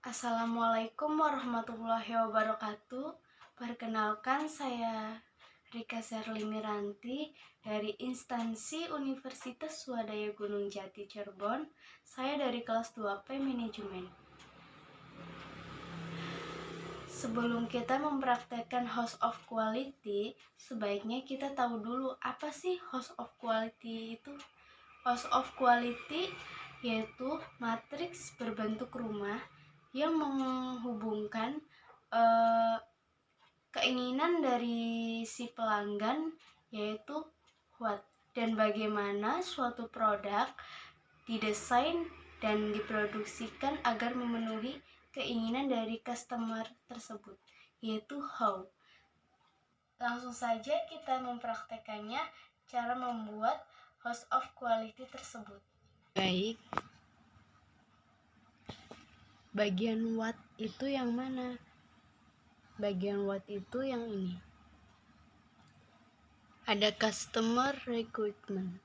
Assalamualaikum warahmatullahi wabarakatuh. Perkenalkan, saya Rika Serli Miranti dari instansi Universitas Swadaya Gunung Jati Cirebon. Saya dari kelas 2P Manajemen. Sebelum kita mempraktekkan host of quality, sebaiknya kita tahu dulu apa sih host of quality itu. Host of quality yaitu matriks berbentuk rumah yang menghubungkan keinginan dari si pelanggan, yaitu what, dan bagaimana suatu produk didesain dan diproduksikan agar memenuhi keinginan dari customer tersebut, yaitu how. Langsung saja kita mempraktekannya, cara membuat host of quality tersebut. Baik, bagian what itu yang mana? Bagian what itu yang ini. Ada customer recruitment.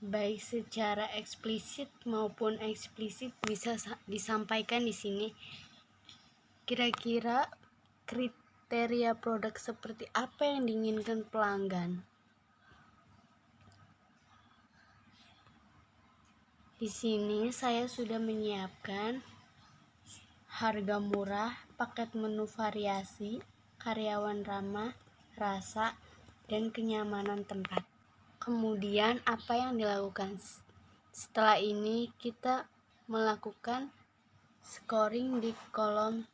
Baik secara eksplisit maupun eksplisit bisa disampaikan di sini. Kira-kira kriteria produk seperti apa yang diinginkan pelanggan? Di sini saya sudah menyiapkan harga murah, paket menu variasi, karyawan ramah, rasa, dan kenyamanan tempat. Kemudian apa yang dilakukan? Setelah ini kita melakukan scoring di kolom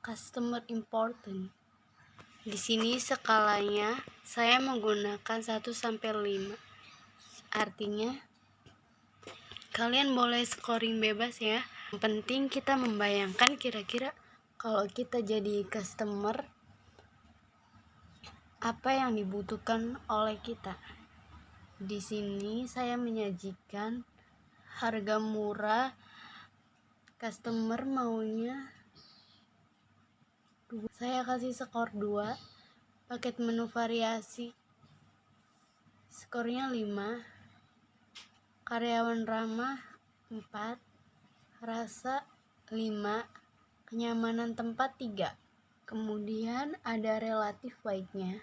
customer important. Di sini skalanya saya menggunakan 1 sampai 5. Artinya kalian boleh scoring bebas ya. Yang penting kita membayangkan kira-kira kalau kita jadi customer apa yang dibutuhkan oleh kita. Di sini saya menyajikan harga murah, customer maunya 2. Saya kasih skor 2. Paket menu variasi skornya 5. Karyawan ramah 4. Rasa 5. Kenyamanan tempat 3. Kemudian ada relatif baiknya.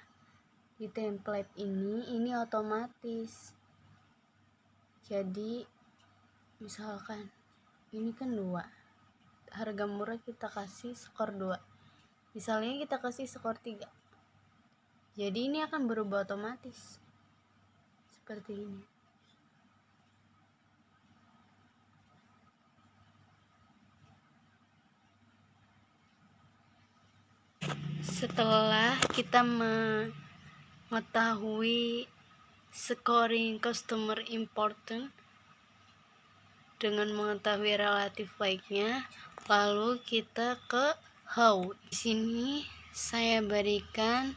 Di template ini otomatis. Jadi misalkan ini kan 2. Harga murah kita kasih skor 2. Misalnya kita kasih skor 3. Jadi ini akan berubah otomatis. Seperti ini. Setelah kita mengetahui scoring customer important dengan mengetahui relatif baiknya, lalu kita ke how. Di sini saya berikan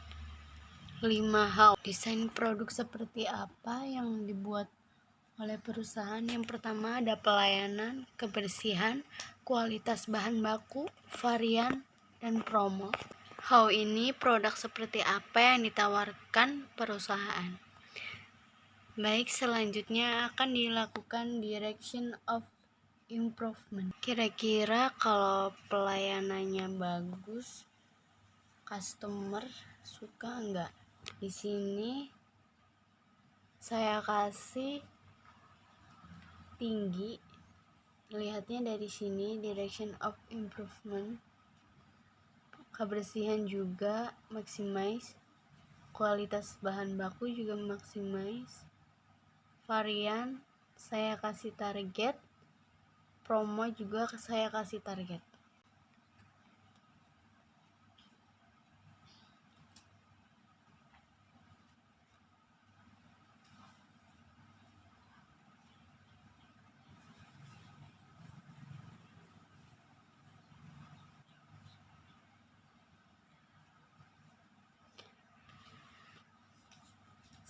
5 how. Desain produk seperti apa yang dibuat oleh perusahaan? Yang pertama ada pelayanan, kebersihan, kualitas bahan baku, varian, dan promo. How ini produk seperti apa yang ditawarkan perusahaan. Baik, selanjutnya akan dilakukan direction of improvement. Kira-kira kalau pelayanannya bagus, customer suka enggak? Di sini saya kasih tinggi. Lihatnya dari sini, direction of improvement. Kebersihan juga maximize, kualitas bahan baku juga maximize, varian saya kasih target, promo juga saya kasih target.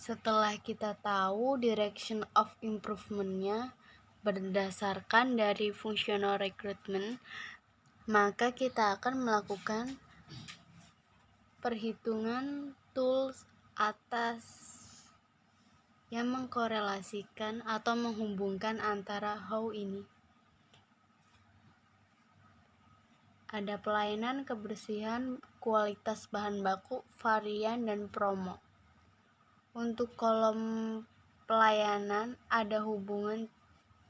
Setelah kita tahu direction of improvement-nya berdasarkan dari functional recruitment, maka kita akan melakukan perhitungan tools atas yang mengkorelasikan atau menghubungkan antara how ini. Ada pelayanan, kebersihan, kualitas bahan baku, varian, dan promo. Untuk kolom pelayanan ada hubungan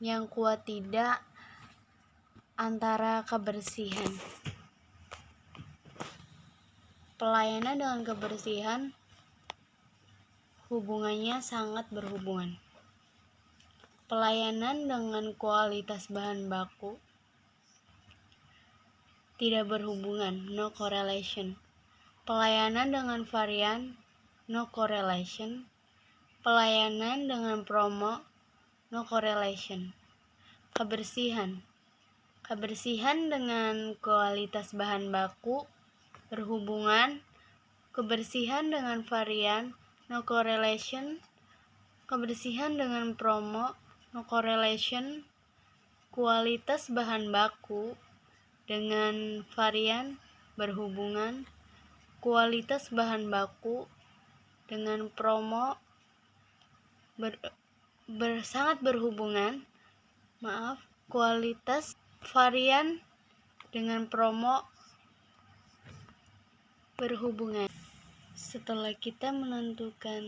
yang kuat tidak antara kebersihan. Pelayanan dengan kebersihan hubungannya sangat berhubungan. Pelayanan dengan kualitas bahan baku tidak berhubungan, no correlation. Pelayanan dengan varian, no correlation. Pelayanan dengan promo, no correlation. Kebersihan dengan kualitas bahan baku berhubungan. Kebersihan dengan varian, no correlation. Kebersihan dengan promo, no correlation. Kualitas bahan baku dengan varian berhubungan. Kualitas bahan baku dengan promo sangat berhubungan. Kualitas varian dengan promo berhubungan. Setelah kita menentukan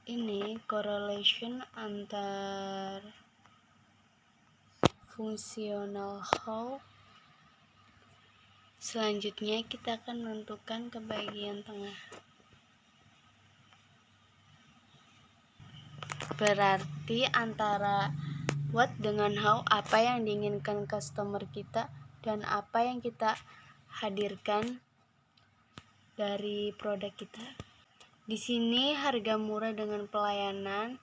ini correlation antar fungsional how, selanjutnya kita akan menentukan ke bagian tengah. Berarti antara what dengan how, apa yang diinginkan customer kita dan apa yang kita hadirkan dari produk kita. Di sini harga murah dengan pelayanan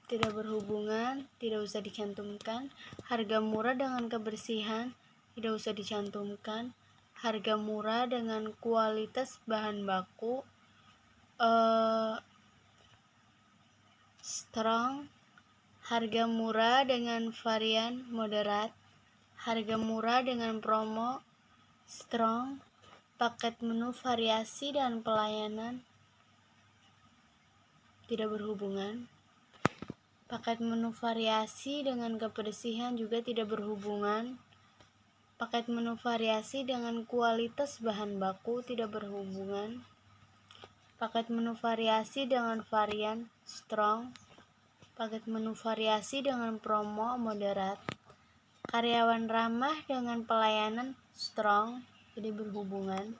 tidak berhubungan, tidak usah dicantumkan. Harga murah dengan kebersihan tidak usah dicantumkan. Harga murah dengan kualitas bahan baku strong. Harga murah dengan varian moderat. Harga murah dengan promo strong. Paket menu variasi dan pelayanan tidak berhubungan. Paket menu variasi dengan kebersihan juga tidak berhubungan. Paket menu variasi dengan kualitas bahan baku tidak berhubungan. Paket menu variasi dengan varian strong. Paket menu variasi dengan promo moderat. Karyawan ramah dengan pelayanan strong, jadi berhubungan.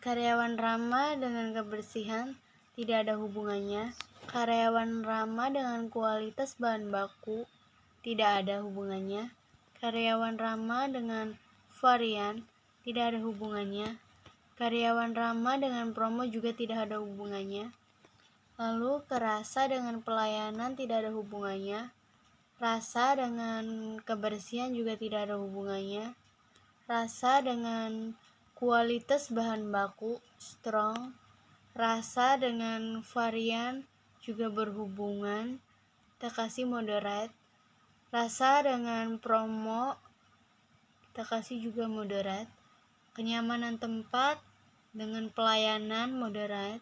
Karyawan ramah dengan kebersihan tidak ada hubungannya. Karyawan ramah dengan kualitas bahan baku tidak ada hubungannya. Karyawan ramah dengan varian tidak ada hubungannya. Karyawan ramah dengan promo juga tidak ada hubungannya. Lalu kerasa dengan pelayanan tidak ada hubungannya. Rasa dengan kebersihan juga tidak ada hubungannya. Rasa dengan kualitas bahan baku strong. Rasa dengan varian juga berhubungan. Kita kasih moderate. Rasa dengan promo kita kasih juga moderate. Kenyamanan tempat dengan pelayanan moderate.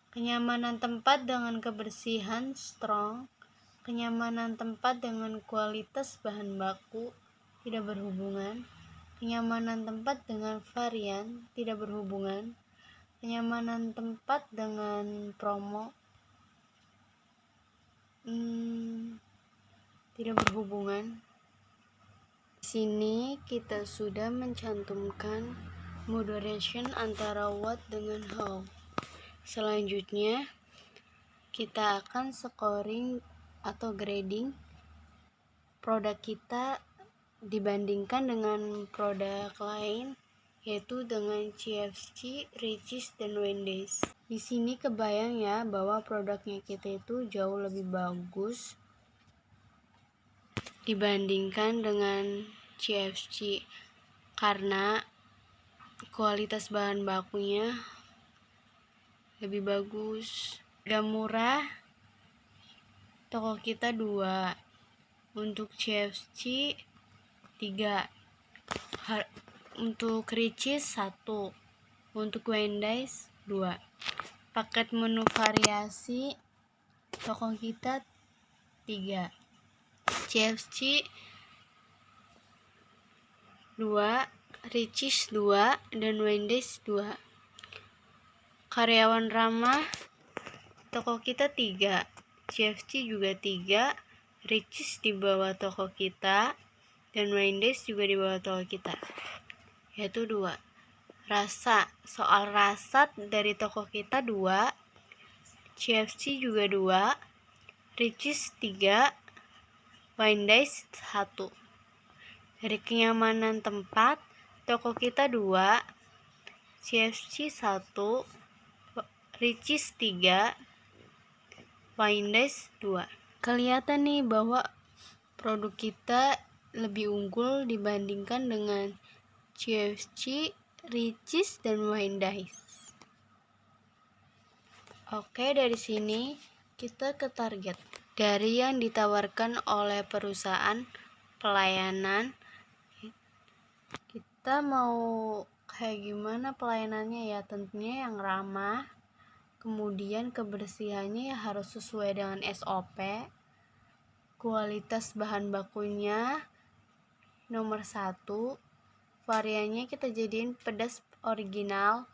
Kenyamanan tempat dengan kebersihan strong. Kenyamanan tempat dengan kualitas bahan baku tidak berhubungan. Kenyamanan tempat dengan varian tidak berhubungan. Kenyamanan tempat dengan promo tidak berhubungan. Di sini kita sudah mencantumkan moderation antara what dengan how. Selanjutnya kita akan scoring atau grading produk kita dibandingkan dengan produk lain, yaitu dengan CFC, Richeese, dan Wendy's. Di sini kebayang ya bahwa produknya kita itu jauh lebih bagus dibandingkan dengan CFC karena kualitas bahan bakunya lebih bagus. Harga murah toko kita 2, untuk CFC 3, untuk Richeese 1, Untuk Wendy's 2. Paket menu variasi toko kita 3. CFC 2, Richeese 2, dan Wendy's 2. Karyawan ramah toko kita 3, CFC juga 3, Richeese di bawah toko kita, dan Wendy's juga di bawah toko kita, yaitu 2. Rasa, soal rasa dari toko kita 2, CFC juga 2, Richeese 3, Wendy's 1. Dari kenyamanan tempat, toko kita 2, CFC 1, Richeese 3, Wendy's 2. Kelihatan nih bahwa produk kita lebih unggul dibandingkan dengan CFC, Richeese, dan Wendy's. Oke, dari sini kita ke target. Dari yang ditawarkan oleh perusahaan pelayanan, kita mau kayak gimana pelayanannya ya? Tentunya yang ramah, kemudian kebersihannya ya harus sesuai dengan SOP, kualitas bahan bakunya nomor 1, variannya kita jadiin pedas original,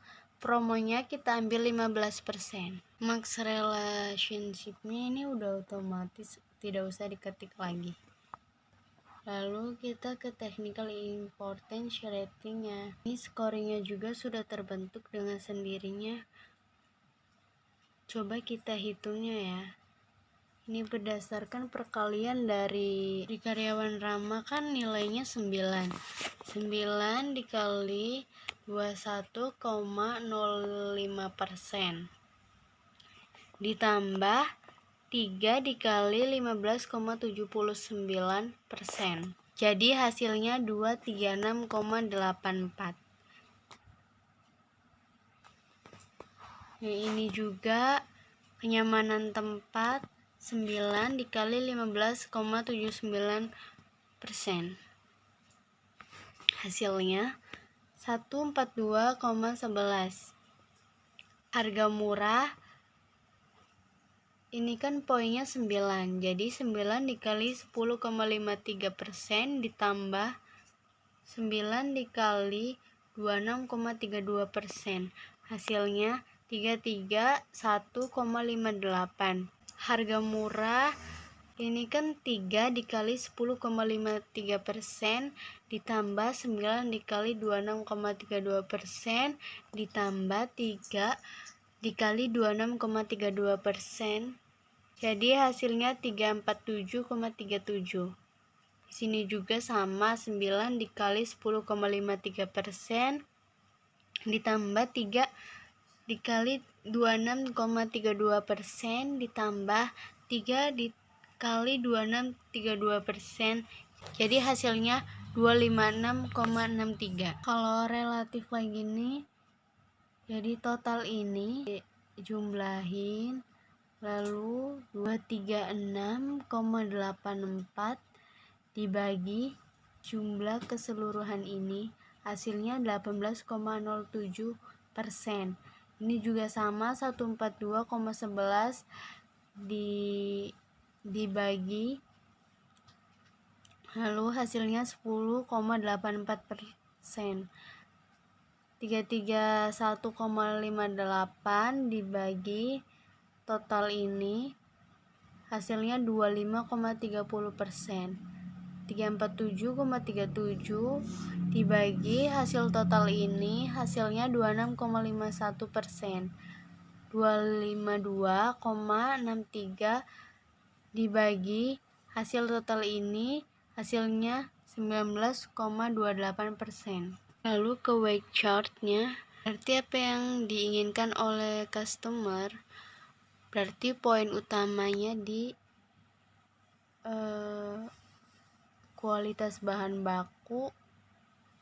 promonya kita ambil 15%. Max relationship-nya ini udah otomatis, tidak usah diketik lagi. Lalu kita ke technical importance ratingnya. Ini scoringnya juga sudah terbentuk dengan sendirinya. Coba kita hitungnya ya. Ini berdasarkan perkalian dari karyawan ramah kan nilainya 9. 9 dikali 21,05%. Ditambah 3 dikali 15,79%. Jadi hasilnya 236,84. Nah, ini juga kenyamanan tempat 9 dikali 15,79%. Hasilnya 142,11. Harga murah ini kan poinnya 9. Jadi 9 dikali 10,53% ditambah 9 dikali 26,32%. Hasilnya 331,58. Harga murah ini kan 3 dikali 10,53% ditambah 9 dikali 26,32% ditambah 3 dikali 26,32%. Jadi hasilnya 347,37. Di sini juga sama, 9 dikali 10,53% ditambah 3 dikali 26,32% ditambah 3 dikali 26,32%. Jadi hasilnya 256,63. Kalau relatif lagi nih, jadi total ini jumlahin, lalu 236,84 dibagi jumlah keseluruhan ini, hasilnya 18,07%. Ini juga sama, 142,11 dibagi, lalu hasilnya 10,84%. 331,58 dibagi total ini, hasilnya 25,30%. 347,37 dibagi hasil total ini, hasilnya 26,51%. 252,63 dibagi hasil total ini, hasilnya 19,28%. Lalu ke weight chart-nya, berarti apa yang diinginkan oleh customer, berarti poin utamanya di kualitas bahan baku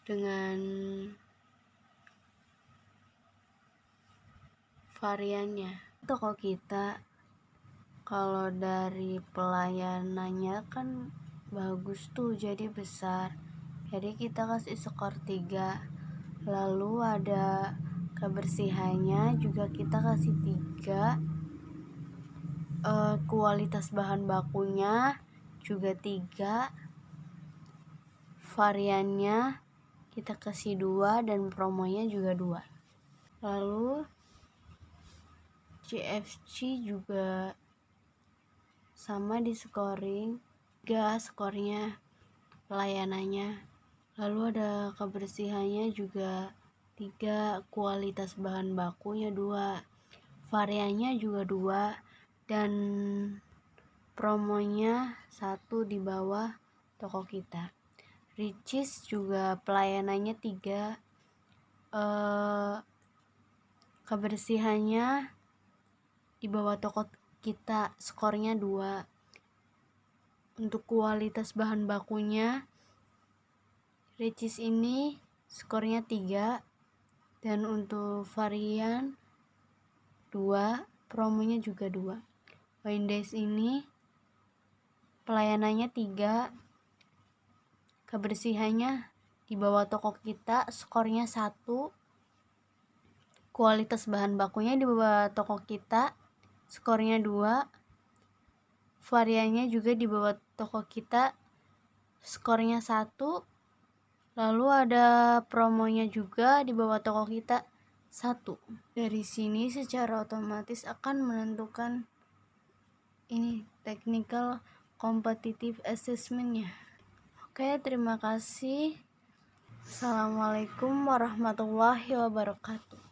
dengan variannya. Toko kita kalau dari pelayanannya kan bagus tuh, jadi besar, jadi kita kasih skor 3. Lalu ada Kebersihannya juga kita kasih 3. Kualitas bahan bakunya juga 3. Variannya kita kasih 2 dan promonya juga 2. Lalu CFC juga sama di scoring 3 skornya, pelayanannya. Lalu ada kebersihannya juga 3, kualitas bahan bakunya 2, variannya juga 2, dan promonya 1 di bawah toko kita. Ricis juga pelayanannya 3, kebersihannya di bawah toko kita, skornya 2. Untuk kualitas bahan bakunya, Ricis ini skornya 3, dan untuk varian 2, promonya juga 2. Windays ini pelayanannya 3, kebersihannya di bawah toko kita, skornya 1, kualitas bahan bakunya di bawah toko kita, skornya 2, variannya juga di bawah toko kita, skornya 1, lalu ada promonya juga di bawah toko kita 1. Dari sini secara otomatis akan menentukan ini technical competitive assessment-nya. Oke, terima kasih. Assalamualaikum warahmatullahi wabarakatuh.